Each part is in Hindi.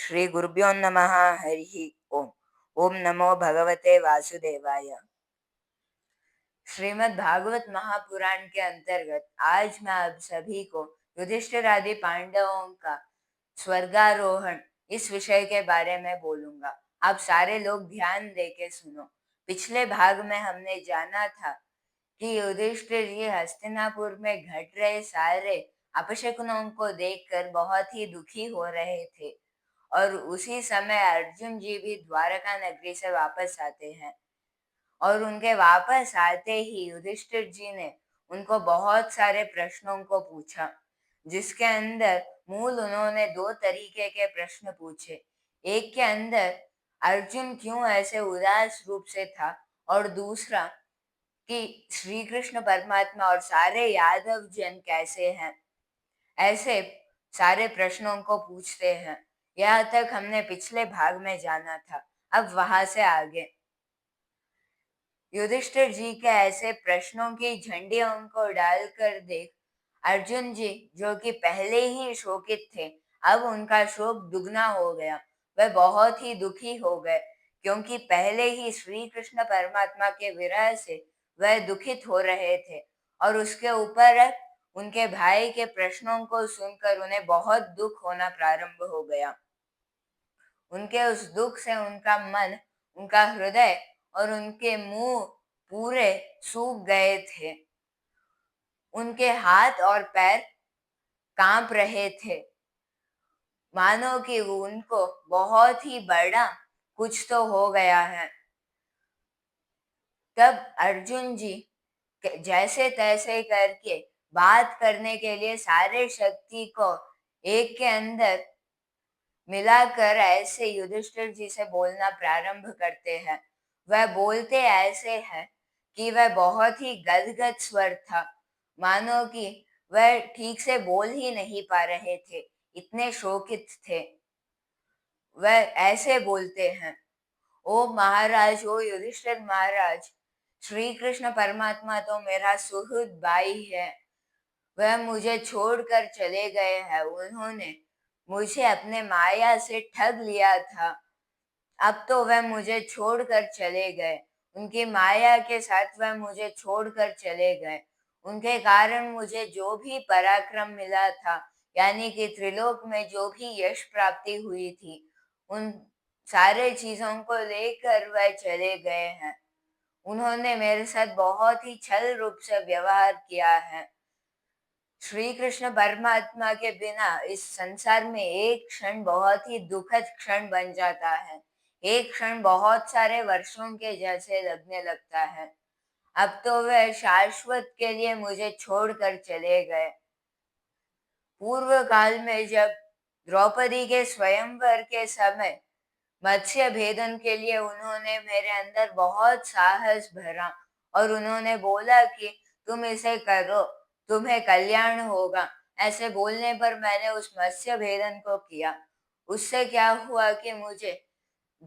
श्री गुरुभ्यो नमः। हरि ओम। ओम नमो भगवते वासुदेवाय। श्रीमद् भागवत महापुराण के अंतर्गत आज मैं आप सभी को युधिष्ठिर आदि पांडवों का स्वर्गारोहण इस विषय के बारे में बोलूंगा। आप सारे लोग ध्यान देके सुनो। पिछले भाग में हमने जाना था कि युधिष्ठिर जी हस्तिनापुर में घट रहे सारे अपशकुनों को देखकर बहुत ही दुखी हो रहे थे और उसी समय अर्जुन जी भी द्वारका नगरी से वापस आते हैं और उनके वापस आते ही युधिष्ठिर जी ने उनको बहुत सारे प्रश्नों को पूछा, जिसके अंदर मूल उन्होंने दो तरीके के प्रश्न पूछे। एक के अंदर अर्जुन क्यों ऐसे उदास रूप से था और दूसरा कि श्री कृष्ण परमात्मा और सारे यादव जन कैसे हैं। ऐसे सारे प्रश्नों को पूछते हैं। यहाँ तक हमने पिछले भाग में जाना था। अब वहां से आगे युधिष्ठिर जी के ऐसे प्रश्नों की झंडियों को डालकर देख अर्जुन जी, जो कि पहले ही शोकित थे, अब उनका शोक दुगना हो गया। वह बहुत ही दुखी हो गए क्योंकि पहले ही श्री कृष्ण परमात्मा के विरह से वह दुखित हो रहे थे और उसके ऊपर उनके भाई के प्रश्नों को सुनकर उन्हें बहुत दुख होना प्रारंभ हो गया। उनके उस दुख से उनका मन, उनका हृदय और उनके मुंह पूरे सूख गए थे। उनके हाथ और पैर कांप रहे थे, मानो कि उनको बहुत ही बड़ा कुछ तो हो गया है। तब अर्जुन जी जैसे तैसे करके बात करने के लिए सारे शक्ति को एक के अंदर मिलाकर ऐसे युधिष्ठिर जी से बोलना प्रारंभ करते हैं। वह बोलते ऐसे हैं कि वह बहुत ही गदगद स्वर था, मानो कि वह ठीक से बोल ही नहीं पा रहे थे, इतने शोकित थे। वह ऐसे बोलते हैं, ओ महाराज, ओ युधिष्ठिर महाराज, श्री कृष्ण परमात्मा तो मेरा सुहृद भाई है। वह मुझे छोड़कर चले गए हैं। उन्होंने मुझे अपने माया से ठग लिया था। अब तो वह मुझे छोड़कर चले गए। उनकी माया के साथ वह मुझे छोड़कर चले गए। उनके कारण मुझे जो भी पराक्रम मिला था, यानी कि त्रिलोक में जो भी यश प्राप्ति हुई थी, उन सारे चीजों को लेकर वह चले गए हैं। उन्होंने मेरे साथ बहुत ही छल रूप से व्यवहार किया है। श्री कृष्ण परमात्मा के बिना इस संसार में एक क्षण बहुत ही दुखद क्षण बन जाता है। एक क्षण बहुत सारे वर्षों के जैसे लगने लगता है। अब तो वह शाश्वत के लिए मुझे छोड़कर चले गए। पूर्व काल में जब द्रौपदी के स्वयंवर के समय मत्स्य भेदन के लिए उन्होंने मेरे अंदर बहुत साहस भरा और उन्होंने बोला कि तुम इसे करो, तुम्हें कल्याण होगा। ऐसे बोलने पर मैंने उस मत्स्य भेदन को किया। उससे क्या हुआ कि मुझे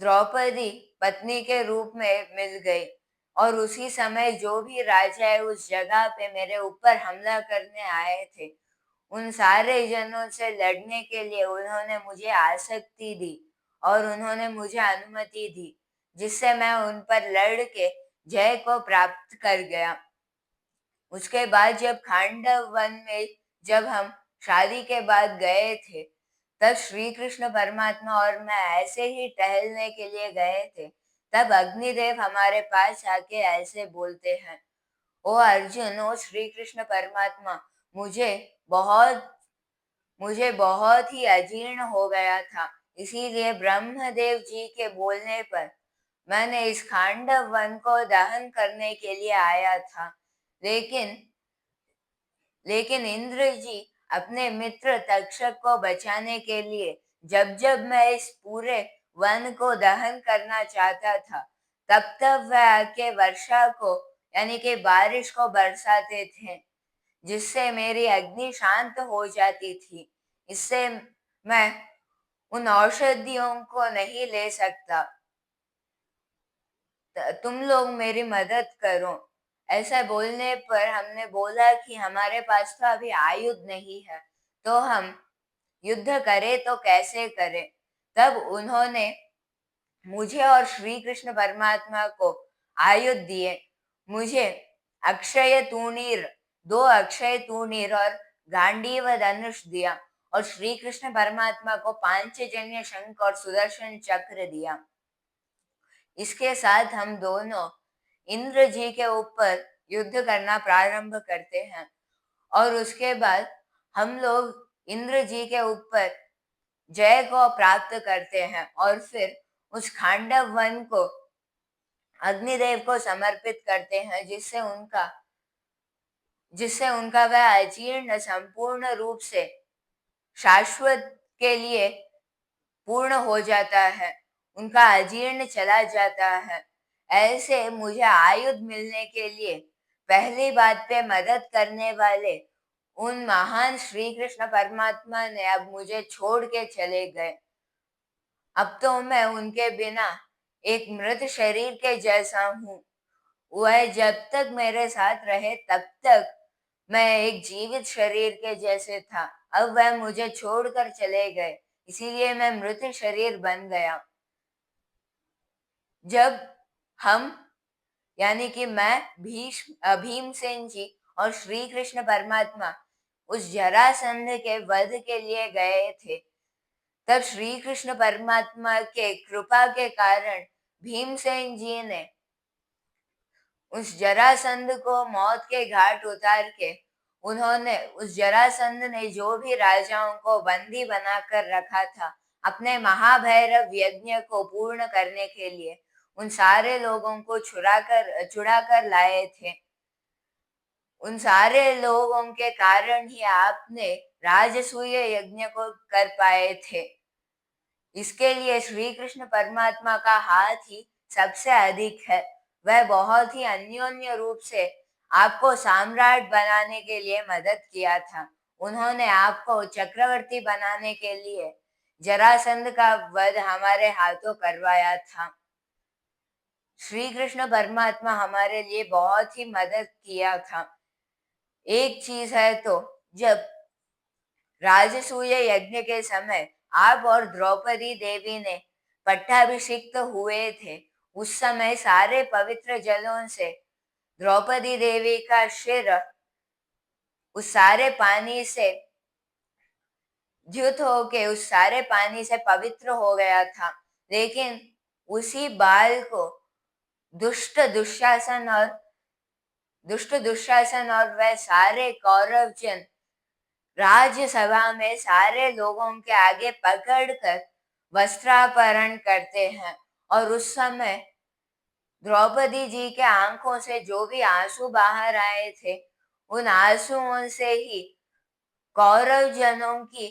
द्रौपदी पत्नी के रूप में मिल गई और उसी समय जो भी राजा उस जगह पे मेरे ऊपर हमला करने आए थे, उन सारे जनों से लड़ने के लिए उन्होंने मुझे आसक्ति दी और उन्होंने मुझे अनुमति दी, जिससे मैं उन पर लड़ के जय को प्राप्त कर गया। उसके बाद जब खांडव वन में जब हम शादी के बाद गए थे, तब श्री कृष्ण परमात्मा और मैं ऐसे ही टहलने के लिए गए थे। तब अग्निदेव हमारे पास आके ऐसे बोलते हैं, ओ अर्जुन, ओ श्री कृष्ण परमात्मा, मुझे बहुत मुझे बहुत ही अजीर्ण हो गया था। इसीलिए ब्रह्मदेव जी के बोलने पर मैंने इस खांडव वन को दहन करने के लिए आया था। लेकिन लेकिन इंद्र जी अपने मित्र तक्षक को बचाने के लिए जब जब मैं इस पूरे वन को दहन करना चाहता था, तब तब वह आके वर्षा को, यानी कि बारिश को बरसाते थे, जिससे मेरी अग्नि शांत हो जाती थी। इससे मैं उन औषधियों को नहीं ले सकता। तुम लोग मेरी मदद करो। ऐसा बोलने पर हमने बोला कि हमारे पास तो अभी आयुध नहीं है, तो हम युद्ध करें तो कैसे करें। तब उन्होंने मुझे और श्री कृष्ण परमात्मा को आयुध दिए। मुझे अक्षय तूणीर, 2 अक्षय तूणीर और गांडीव धनुष दिया, और श्री कृष्ण परमात्मा को पांचजन्य शंख और सुदर्शन चक्र दिया। इसके साथ हम दोनों इंद्र जी के ऊपर युद्ध करना प्रारंभ करते हैं, और उसके बाद हम लोग इंद्र जी के ऊपर जय को प्राप्त करते हैं, और फिर उस खांडव वन को अग्निदेव को समर्पित करते हैं, जिससे उनका वह अजीर्ण संपूर्ण रूप से शाश्वत के लिए पूर्ण हो जाता है, उनका अजीर्ण चला जाता है। ऐसे मुझे आयुध मिलने के लिए पहली बात पे मदद करने वाले उन महान श्री कृष्ण परमात्मा ने अब मुझे छोड़ के चले गए। अब तो मैं उनके बिना एक मृत शरीर के जैसा हूँ। वह जब तक मेरे साथ रहे तब तक मैं एक जीवित शरीर के जैसे था। अब वह मुझे छोड़कर चले गए, इसीलिए मैं मृत शरीर बन गया। जब हम यानी कि मैं भीमसेन जी और श्री कृष्ण परमात्मा उस जरासंध के वध के लिए गए थे, तब श्री कृष्ण परमात्मा के कृपा के कारण भीमसेन जी ने उस जरासंध को मौत के घाट उतार के, उन्होंने उस जरासंध ने जो भी राजाओं को बंदी बनाकर रखा था अपने महाभैरव यज्ञ को पूर्ण करने के लिए, उन सारे लोगों को छुड़ा कर लाए थे। उन सारे लोगों के कारण ही आपने राजसूय यज्ञ को कर पाए थे। इसके लिए श्री कृष्ण परमात्मा का हाथ ही सबसे अधिक है। वह बहुत ही अन्योन्य रूप से आपको सम्राट बनाने के लिए मदद किया था। उन्होंने आपको चक्रवर्ती बनाने के लिए जरासंध का वध हमारे हाथों करवाया था। श्री कृष्ण परमात्मा हमारे लिए बहुत ही मदद किया था। एक चीज है तो, जब राजसूय यज्ञ के समय आप और द्रौपदी देवी ने पट्टाभिषिक्त हुए थे, उस समय सारे पवित्र जलों से द्रौपदी देवी का सिर उस सारे पानी से द्युत होके उस सारे पानी से पवित्र हो गया था। लेकिन उसी बाल को दुष्ट दुशासन और वह सारे कौरव जन राज्यसभा में सारे लोगों के आगे पकड़कर वस्त्रापहरण करते हैं, और उस समय द्रौपदी जी के आंखों से जो भी आंसू बाहर आए थे, उन आंसुओं से ही कौरव जनों की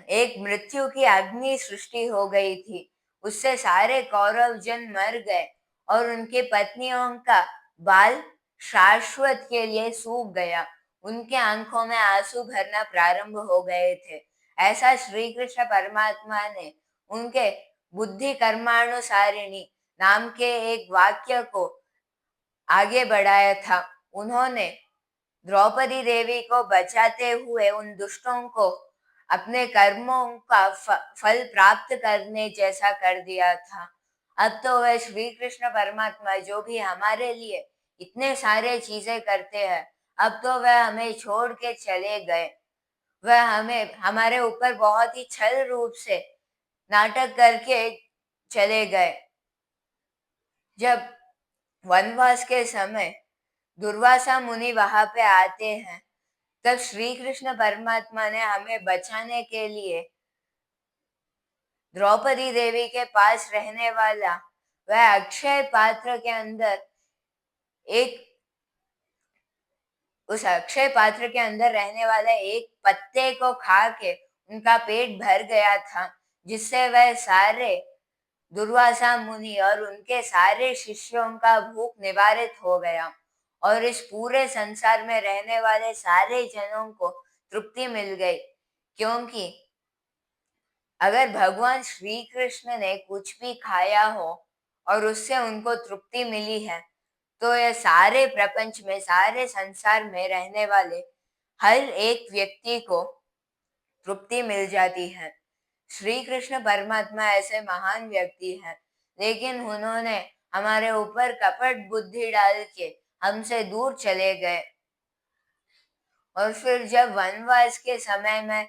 एक मृत्यु की अग्नि सृष्टि हो गई थी। उससे सारे कौरव जन मर गए, और उनकी पत्नियों का बाल शाश्वत के लिए सूख गया। उनके आंखों में आंसू भरना प्रारंभ हो गए थे। ऐसा श्री कृष्ण परमात्मा ने उनके बुद्धि कर्मानुसारिणी नाम के एक वाक्य को आगे बढ़ाया था। उन्होंने द्रौपदी देवी को बचाते हुए उन दुष्टों को अपने कर्मों का फल प्राप्त करने जैसा कर दिया था। अब तो वह श्री कृष्ण परमात्मा जो भी हमारे लिए इतने सारे चीजें करते हैं, अब तो वह हमें छोड़ के चले गए। वह हमारे ऊपर बहुत ही छल रूप से नाटक करके चले गए। जब वनवास के समय दुर्वासा मुनि वहां पे आते हैं, तब श्री कृष्ण परमात्मा ने हमें बचाने के लिए द्रौपदी देवी के पास रहने वाला वह अक्षय पात्र के अंदर उस अक्षय पात्र के अंदर रहने वाले एक पत्ते को खा के उनका पेट भर गया था, जिससे वह सारे दुर्वासा मुनि और उनके सारे शिष्यों का भूख निवारित हो गया, और इस पूरे संसार में रहने वाले सारे जनों को तृप्ति मिल गई। क्योंकि अगर भगवान श्री कृष्ण ने कुछ भी खाया हो और उससे उनको तृप्ति मिली है, तो यह सारे प्रपंच में, सारे संसार में रहने वाले हर एक व्यक्ति को तृप्ति मिल जाती है। श्री कृष्ण परमात्मा ऐसे महान व्यक्ति हैं, लेकिन उन्होंने हमारे ऊपर कपट बुद्धि डाल के हमसे दूर चले गए। और फिर जब वनवास के समय में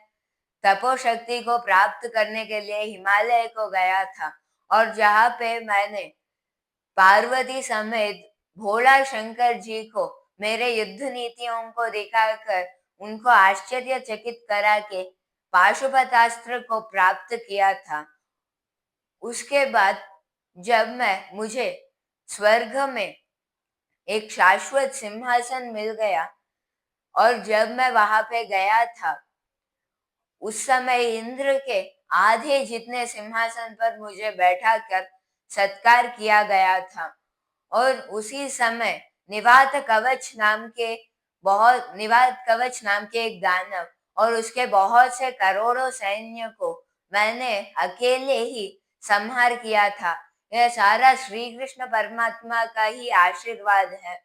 तपो शक्ति को प्राप्त करने के लिए हिमालय को गया था, और जहाँ पे मैंने पार्वती समेत भोला शंकर जी को मेरे युद्ध नीतियों को दिखाकर उनको आश्चर्यचकित करा के पाशुपतास्त्र को प्राप्त किया था, उसके बाद जब मुझे स्वर्ग में एक शाश्वत सिंहासन मिल गया, और जब मैं वहां पे गया था, उस समय इंद्र के आधे जितने सिंहासन पर मुझे बैठा कर सत्कार किया गया था। और उसी समय निवात कवच नाम के एक दानव और उसके बहुत से करोड़ों सैन्य को मैंने अकेले ही संहार किया था। यह सारा श्री कृष्ण परमात्मा का ही आशीर्वाद है।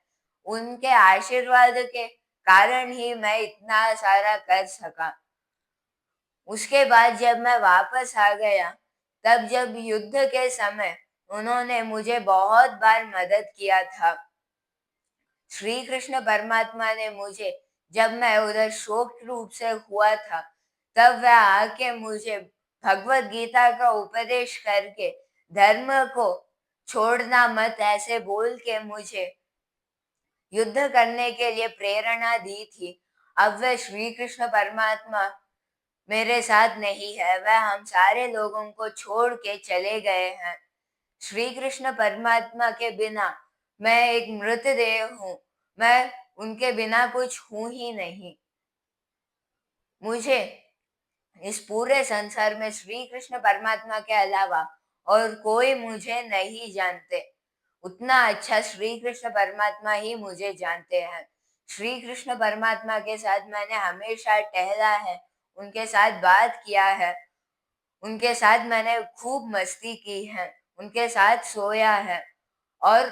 उनके आशीर्वाद के कारण ही मैं इतना सारा कर सका। उसके बाद जब मैं वापस आ गया, तब जब युद्ध के समय उन्होंने मुझे बहुत बार मदद किया था। श्री कृष्ण परमात्मा ने मुझे, जब मैं उधर शोक रूप से हुआ था, तब वह आके मुझे भगवत गीता का उपदेश करके धर्म को छोड़ना मत ऐसे बोल के मुझे युद्ध करने के लिए प्रेरणा दी थी। अब वह श्री कृष्ण परमात्मा मेरे साथ नहीं है, वह हम सारे लोगों को छोड़ के चले गए हैं। श्री कृष्ण परमात्मा के बिना मैं एक मृतदेह हूँ, मैं उनके बिना कुछ हूँ ही नहीं। मुझे इस पूरे संसार में श्री कृष्ण परमात्मा के अलावा और कोई मुझे नहीं जानते। उतना अच्छा श्री कृष्ण परमात्मा ही मुझे जानते हैं। श्री कृष्ण परमात्मा के साथ मैंने हमेशा टहला है, उनके साथ बात किया है, उनके साथ मैंने खूब मस्ती की है, उनके साथ सोया है। और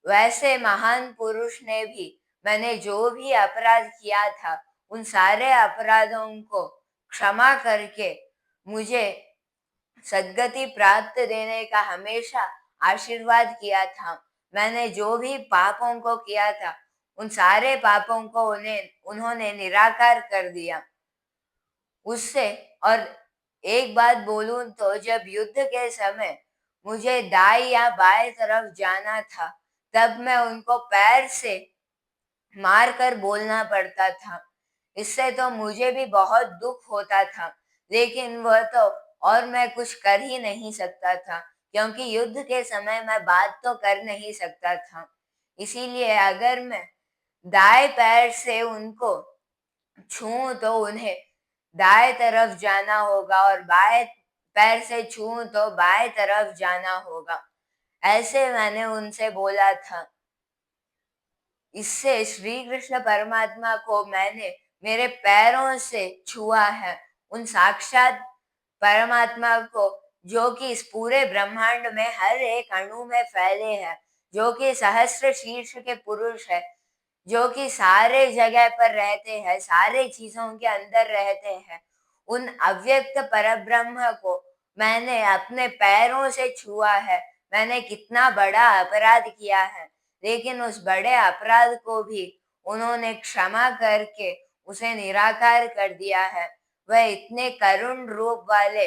वैसे महान पुरुष ने भी मैंने जो भी अपराध किया था, उन सारे अपराधों को क्षमा करके मुझे सद्गति प्राप्त देने का हमेशा आशीर्वाद किया था। मैंने जो भी पापों को किया था, उन सारे पापों को उन्होंने निराकार कर दिया उससे। और एक बात बोलूं तो जब युद्ध के समय मुझे दाएं या बाएं तरफ जाना था, तब मैं उनको पैर से मार कर बोलना पड़ता था। इससे तो मुझे भी बहुत दुख होता था, लेकिन वह तो, और मैं कुछ कर ही नहीं सकता था, क्योंकि युद्ध के समय मैं बात तो कर नहीं सकता था। इसीलिए अगर मैं दाएं पैर से उनको छूऊं तो उन्हें दाएं तरफ जाना होगा, और बाएं पैर से छूऊं तो बाएं तरफ जाना होगा, ऐसे मैंने उनसे बोला था। इससे श्री कृष्ण परमात्मा को मैंने मेरे पैरों से छुआ है, उन साक्षात परमात्मा को, जो कि इस पूरे ब्रह्मांड में हर एक अणु में फैले हैं, जो कि सहस्त्र शीर्ष के पुरुष है, जो कि सारे जगह पर रहते हैं, सारे चीजों के अंदर रहते हैं। उन अव्यक्त परब्रह्म को मैंने अपने पैरों से छुआ है। मैंने कितना बड़ा अपराध किया है, लेकिन उस बड़े अपराध को भी उन्होंने क्षमा करके उसे निराकार कर दिया है। वह इतने करुण रूप वाले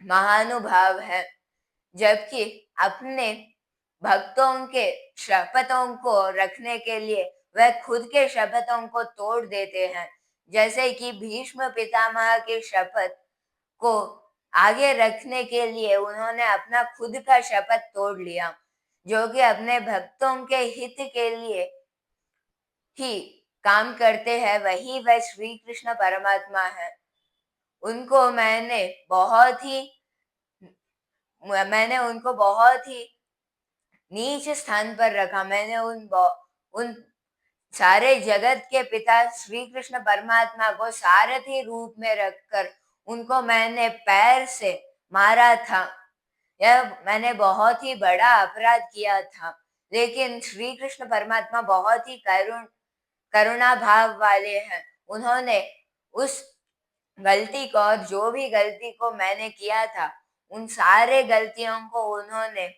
महानुभाव है, जबकि अपने भक्तों के शपथों को रखने के लिए वह खुद के शपथों को तोड़ देते हैं। जैसे कि भीष्म पितामह के शपथ को आगे रखने के लिए उन्होंने अपना खुद का शपथ तोड़ लिया, जो कि अपने भक्तों के हित के लिए ही काम करते हैं। वही वह श्री कृष्ण परमात्मा है। उनको मैंने उनको बहुत ही नीच स्थान पर रखा। मैंने उन सारे जगत के पिता श्री कृष्ण परमात्मा को सारथी रूप में रखकर उनको मैंने पैर से मारा था। यह मैंने बहुत ही बड़ा अपराध किया था, लेकिन श्री कृष्ण परमात्मा बहुत ही करुणा भाव वाले हैं। उन्होंने उस गलती को, और जो भी गलती को मैंने किया था उन सारे गलतियों को उन्होंने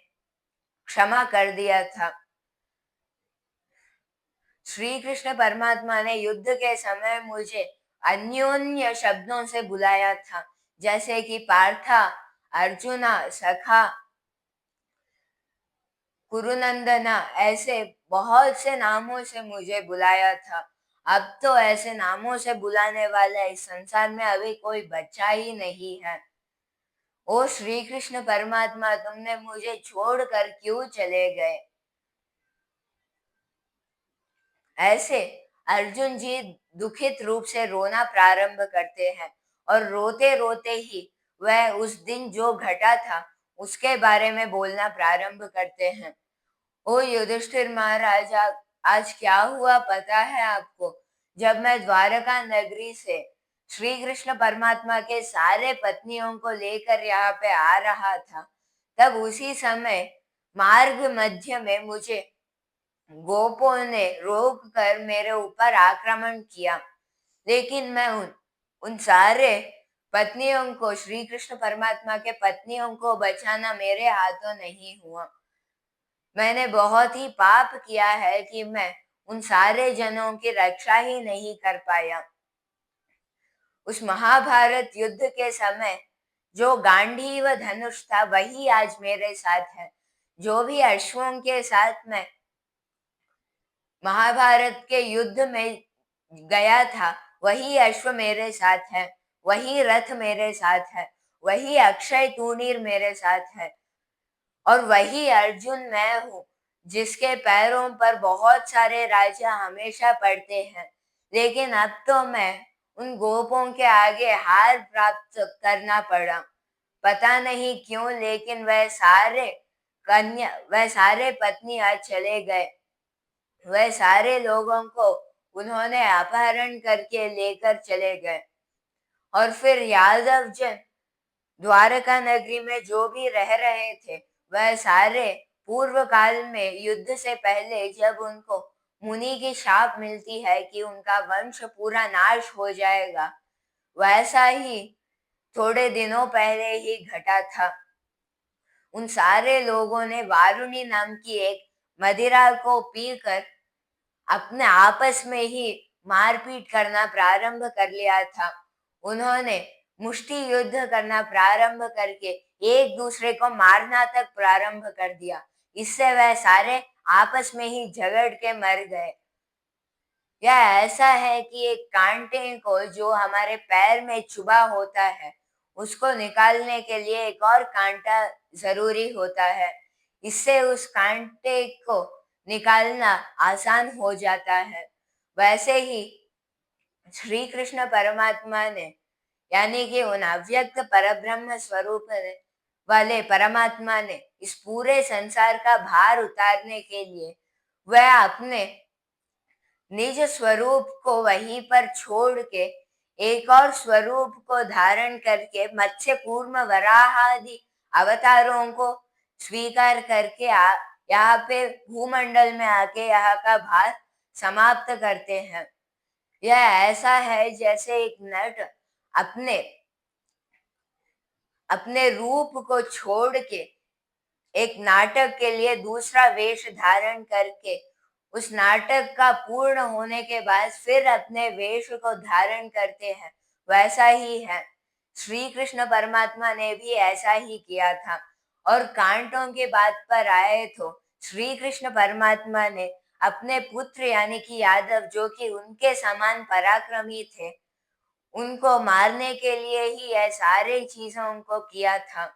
क्षमा कर दिया था। श्री कृष्ण परमात्मा ने युद्ध के समय मुझे अन्योन्य शब्दों से बुलाया था, जैसे कि पार्था, अर्जुना, सखा, कुरुनंदना, ऐसे बहुत से नामों से मुझे बुलाया था। अब तो ऐसे नामों से बुलाने वाला इस संसार में अभी कोई बच्चा ही नहीं है। ओ श्री कृष्ण परमात्मा, तुमने मुझे छोड़कर क्यों चले गए? ऐसे अर्जुन जी दुखित रूप से रोना प्रारंभ करते हैं, और रोते रोते ही वह उस दिन जो घटा था उसके बारे में बोलना प्रारंभ करते हैं। ओ युधिष्ठिर महाराज, आज क्या हुआ पता है आपको? जब मैं द्वारका नगरी से श्री कृष्ण परमात्मा के सारे पत्नियों को लेकर यहाँ पे आ रहा था, तब उसी समय मार्ग मध्य में मुझे गोपों ने रोक कर मेरे ऊपर आक्रमण किया। लेकिन मैं उन सारे पत्नियों को, श्री कृष्ण परमात्मा के पत्नियों को बचाना मेरे हाथों नहीं हुआ। मैंने बहुत ही पाप किया है कि मैं उन सारे जनों की रक्षा ही नहीं कर पाया। उस महाभारत युद्ध के समय जो गांडीव धनुष था वही आज मेरे साथ है। जो भी अश्वों के साथ मैं महाभारत के युद्ध में गया था वही अश्व मेरे साथ है, वही रथ मेरे साथ है, वही अक्षय तूणीर मेरे साथ है, और वही अर्जुन मैं हूँ जिसके पैरों पर बहुत सारे राजा हमेशा पड़ते हैं। लेकिन अब तो मैं उन गोपों के आगे हार प्राप्त करना पड़ा। पता नहीं क्यों, लेकिन वह सारे पत्नी आज चले गए। वह सारे लोगों को उन्होंने अपहरण करके लेकर चले गए। और फिर यादव जन द्वारका नगरी में जो भी रह रहे थे वह सारे पूर्व काल में युद्ध से पहले जब उनको मुनि की शाप मिलती है कि उनका वंश पूरा नाश हो जाएगा, वैसा ही थोड़े दिनों पहले ही घटा था। उन सारे लोगों ने वारुणी नाम की एक मदिरा को पीकर अपने आपस में ही मारपीट करना प्रारंभ कर लिया था। उन्होंने मुष्टि युद्ध करना प्रारंभ करके एक दूसरे को मारना तक प्रारंभ कर दिया। इससे वह सारे आपस में ही झगड़ के मर गए। यह ऐसा है कि एक कांटे को जो हमारे पैर में चुभा होता है उसको निकालने के लिए एक और कांटा जरूरी होता है। इससे उस कांटे को निकालना आसान हो जाता है। वैसे ही श्री कृष्ण परमात्मा ने, यानी कि उन अव्यक्त परब्रह्म स्वरूप वाले परमात्मा ने इस पूरे संसार का भार उतारने के लिए वह अपने निज स्वरूप को वहीं पर छोड़ के एक और स्वरूप को धारण करके मत्स्य कूर्म वराह आदि अवतारों को स्वीकार करके यहाँ पे भूमंडल में आके यहाँ का भार समाप्त करते हैं। यह ऐसा है जैसे एक नट अपने अपने रूप को छोड़ के एक नाटक के लिए दूसरा वेश धारण करके उस नाटक का पूर्ण होने के बाद फिर अपने वेश को धारण करते हैं, वैसा ही है। श्री कृष्ण परमात्मा ने भी ऐसा ही किया था। और कांटों की बात पर आए तो श्री कृष्ण परमात्मा ने अपने पुत्र यानी कि यादव, जो कि उनके समान पराक्रमी थे, उनको मारने के लिए ही यह सारी चीजों को किया था।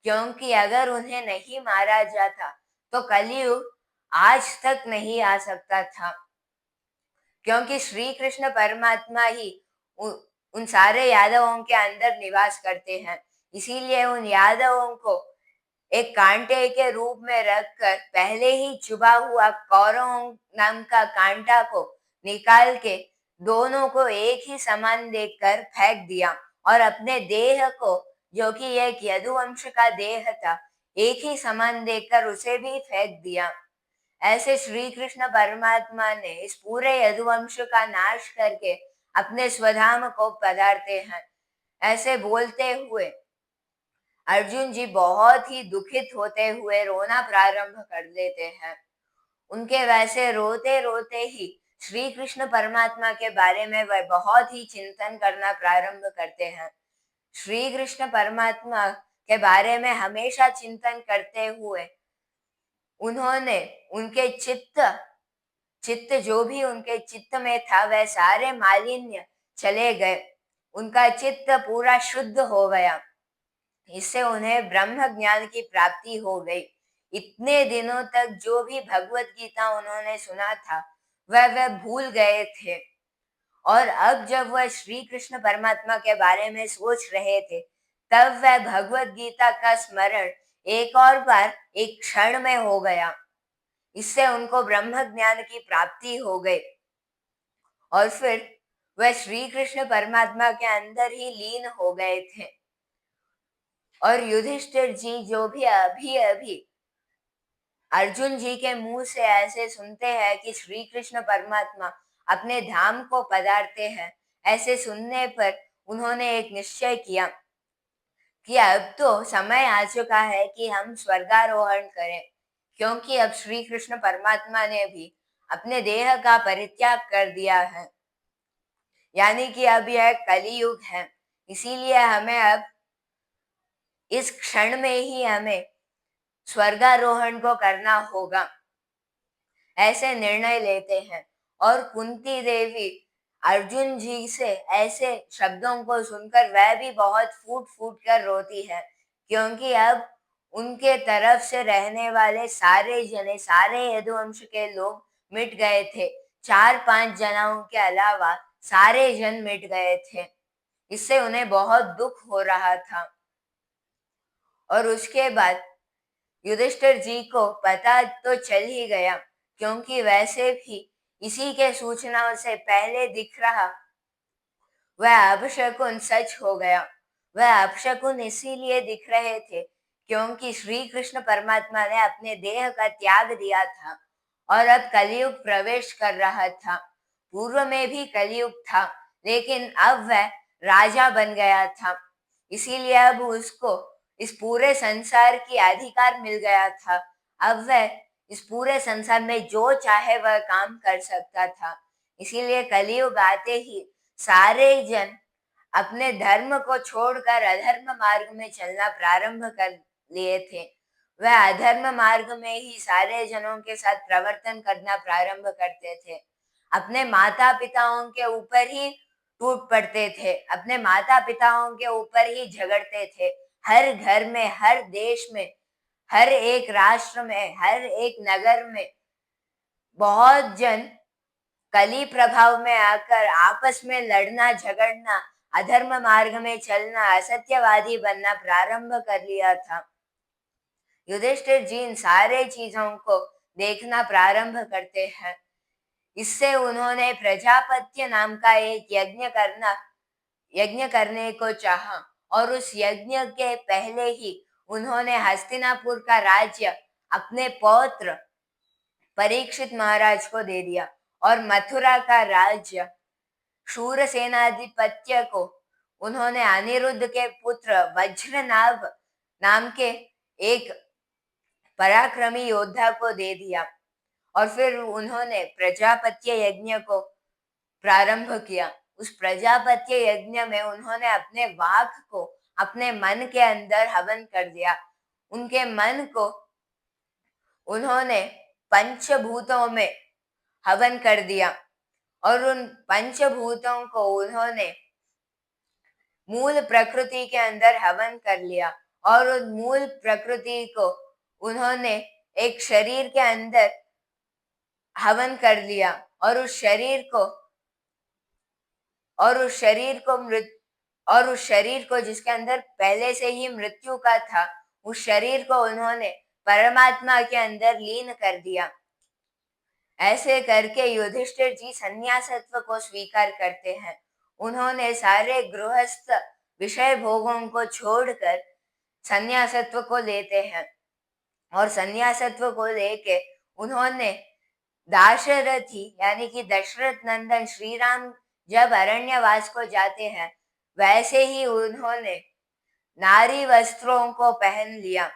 क्योंकि अगर उन्हें नहीं मारा जाता तो कलयुग आज तक नहीं आ सकता था। क्योंकि श्री कृष्ण परमात्मा ही उन सारे यादवों के अंदर निवास करते हैं। इसीलिए उन यादवों को एक कांटे के रूप में रखकर पहले ही चुभा हुआ कौरवों नाम का कांटा को निकाल के दोनों को एक ही समान देखकर फेंक दिया, और अपने देह को, जो कि एक यदुवंश का देह था, एक ही समान देखकर उसे भी फेंक दिया। ऐसे श्री कृष्ण परमात्मा ने इस पूरे यदुवंश का नाश करके अपने स्वधाम को पधारते हैं। ऐसे बोलते हुए अर्जुन जी बहुत ही दुखित होते हुए रोना प्रारंभ कर देते हैं। उनके वैसे रोते रोते ही श्री कृष्ण परमात्मा के बारे में वह बहुत ही चिंतन करना प्रारंभ करते हैं। श्री कृष्ण परमात्मा के बारे में हमेशा चिंतन करते हुए उन्होंने उनके चित्त जो भी उनके चित्त में था वह सारे मालिन्य चले गए। उनका चित्त पूरा शुद्ध हो गया। इससे उन्हें ब्रह्म ज्ञान की प्राप्ति हो गई। इतने दिनों तक जो भी भगवत गीता उन्होंने सुना था वह भूल गए थे, और अब जब वह श्री कृष्ण परमात्मा के बारे में सोच रहे थे तब वह भगवत गीता का स्मरण एक और बार एक क्षण में हो गया। इससे उनको ब्रह्म ज्ञान की प्राप्ति हो गई और फिर वह श्री कृष्ण परमात्मा के अंदर ही लीन हो गए थे। और युधिष्ठिर जी जो भी अभी अभी अर्जुन जी के मुंह से ऐसे सुनते हैं कि श्री कृष्ण परमात्मा अपने धाम को पधारते हैं, ऐसे सुनने पर उन्होंने एक निश्चय किया कि अब तो समय आ चुका है कि हम स्वर्गारोहण करें, क्योंकि अब श्री कृष्ण परमात्मा ने भी अपने देह का परित्याग कर दिया है, यानी कि अब यह कलियुग है। इसीलिए हमें अब इस क्षण में ही हमें स्वर्गारोहण को करना होगा, ऐसे निर्णय लेते हैं। और कुंती देवी अर्जुन जी से ऐसे शब्दों को सुनकर वह भी बहुत फूट फूट कर रोती है, क्योंकि अब उनके तरफ से रहने वाले सारे यदुवंश के लोग मिट गए थे। 4-5 जनाओं के अलावा सारे जन मिट गए थे। इससे उन्हें बहुत दुख हो रहा था। और उसके बाद युधिष्ठिर जी को पता तो चल ही गया, क्योंकि वैसे भी इसी के सूचनाओं से पहले दिख रहा वह अपशकुन सच हो गया। वह अपशकुन इसीलिए दिख रहे थे क्योंकि श्री कृष्ण परमात्मा ने अपने देह का त्याग दिया था और अब कलयुग प्रवेश कर रहा था। पूर्व में भी कलयुग था, लेकिन अब वह राजा बन गया था। इसीलिए अब उसको इस पूरे संसार की अधिकार मिल गया था। अब वह इस पूरे संसार में जो चाहे वह काम कर सकता था। इसीलिए कलयुग आते ही सारे जन अपने धर्म को छोड़कर अधर्म मार्ग में चलना प्रारंभ कर लिए थे। वह अधर्म मार्ग में ही सारे जनों के साथ प्रवर्तन करना प्रारंभ करते थे। अपने माता पिताओं के ऊपर ही टूट पड़ते थे, अपने माता पिताओं के ऊपर ही झगड़ते थे। हर घर में, हर देश में, हर एक राष्ट्र में, हर एक नगर में बहुत जन कली प्रभाव में आकर आपस में लड़ना झगड़ना, अधर्म मार्ग में चलना, असत्यवादी बनना प्रारंभ कर लिया था। युधिष्ठिर जी इन सारे चीजों को देखना प्रारंभ करते हैं। इससे उन्होंने प्रजापत्य नाम का एक यज्ञ करने को चाहा, और उस यज्ञ के पहले ही उन्होंने हस्तिनापुर का राज्य अपने पौत्र परीक्षित महाराज को दे दिया और मथुरा का राज्य शूर सेनाधिपत्य को उन्होंने अनिरुद्ध के पुत्र वज्रनाभ नाम के एक पराक्रमी योद्धा को दे दिया। और फिर उन्होंने प्रजापत्य यज्ञ को प्रारंभ किया। उस प्रजापत्य यज्ञ में उन्होंने अपने वाक को अपने मन के अंदर हवन कर दिया। उनके मन को उन्होंने पंचभूतों में हवन कर दिया और उन पंचभूतों को उन्होंने मूल प्रकृति के अंदर हवन कर लिया और उन मूल प्रकृति को उन्होंने एक शरीर के अंदर हवन कर लिया और उस शरीर को जिसके अंदर पहले से ही मृत्यु का था, उस शरीर को उन्होंने परमात्मा के अंदर लीन कर दिया। ऐसे करके युधिष्ठिर जी संन्यासत्व को स्वीकार करते हैं। उन्होंने सारे गृहस्थ विषय भोगों को छोड़कर संन्यासत्व को लेते हैं और संन्यासत्व को लेके उन्होंने दाशरथी यानी कि दशरथ नंदन श्री राम जब अरण्यवास को जाते हैं वैसे ही उन्होंने नारी वस्त्रों को पहन लिया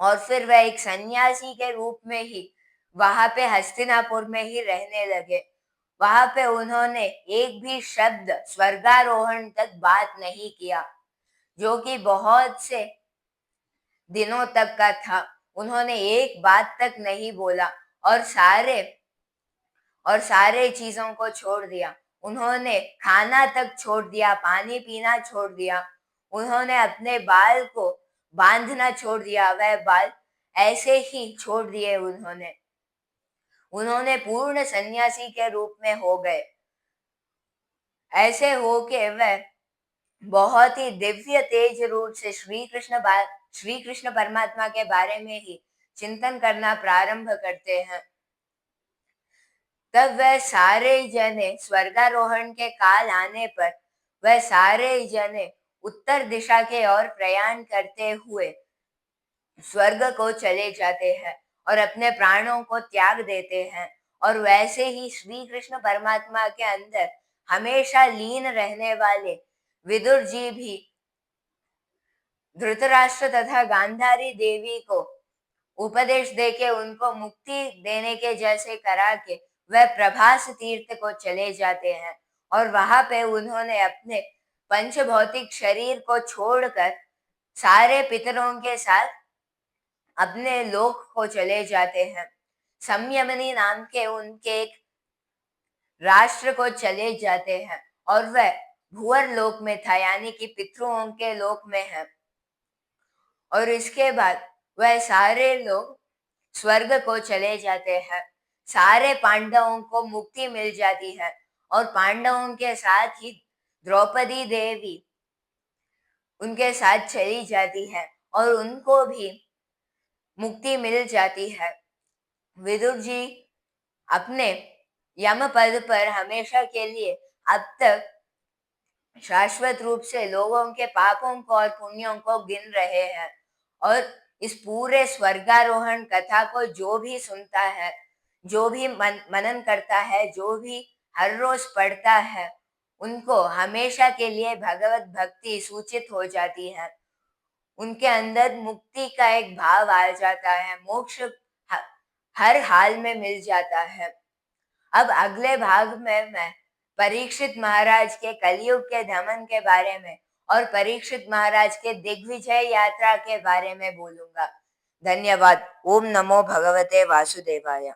और फिर वह एक सन्यासी के रूप में ही वहां पे हस्तिनापुर में ही रहने लगे। वहां पे उन्होंने एक भी शब्द स्वर्गारोहण तक बात नहीं किया, जो कि बहुत से दिनों तक का था। उन्होंने एक बात तक नहीं बोला और सारे चीजों को छोड़ दिया। उन्होंने खाना तक छोड़ दिया, पानी पीना छोड़ दिया। उन्होंने अपने बाल को बांधना छोड़ दिया, वह बाल ऐसे ही छोड़ दिए। उन्होंने पूर्ण सन्यासी के रूप में हो गए। ऐसे होके वह बहुत ही दिव्य तेज रूप से श्री कृष्ण परमात्मा के बारे में ही चिंतन करना प्रारंभ करते हैं। तब वह सारे जने स्वर्गारोहण के काल आने पर वह सारे जने उत्तर दिशा के ओर प्रयाण करते हुए स्वर्ग को चले जाते हैं और अपने प्राणों को त्याग देते हैं। और वैसे ही श्री कृष्ण परमात्मा के अंदर हमेशा लीन रहने वाले विदुर जी भी धृतराष्ट्र तथा गांधारी देवी को उपदेश देके उनको मुक्ति देने के जैसे करा के वह प्रभास तीर्थ को चले जाते हैं। और वहां पे उन्होंने अपने पंच भौतिक शरीर को छोड़कर सारे पितरों के साथ अपने लोक को चले जाते हैं। संयमनी नाम के उनके एक राष्ट्र को चले जाते हैं और वह भूअर लोक में था, यानी कि पितरों के लोक में है। और इसके बाद वह सारे लोग स्वर्ग को चले जाते हैं। सारे पांडवों को मुक्ति मिल जाती है और पांडवों के साथ ही द्रौपदी देवी उनके साथ चली जाती है और उनको भी मुक्ति मिल जाती है। विदुर जी अपने यम पद पर हमेशा के लिए अब तक शाश्वत रूप से लोगों के पापों को और पुण्यों को गिन रहे हैं। और इस पूरे स्वर्गारोहण कथा को जो भी सुनता है, जो भी मनन करता है, जो भी हर रोज पढ़ता है, उनको हमेशा के लिए भगवत भक्ति सूचित हो जाती है। उनके अंदर मुक्ति का एक भाव आ जाता है, मोक्ष हर हाल में मिल जाता है। अब अगले भाग में मैं परीक्षित महाराज के कलयुग के दमन के बारे में और परीक्षित महाराज के दिग्विजय यात्रा के बारे में बोलूंगा। धन्यवाद। ओम नमो भगवते वासुदेवाय।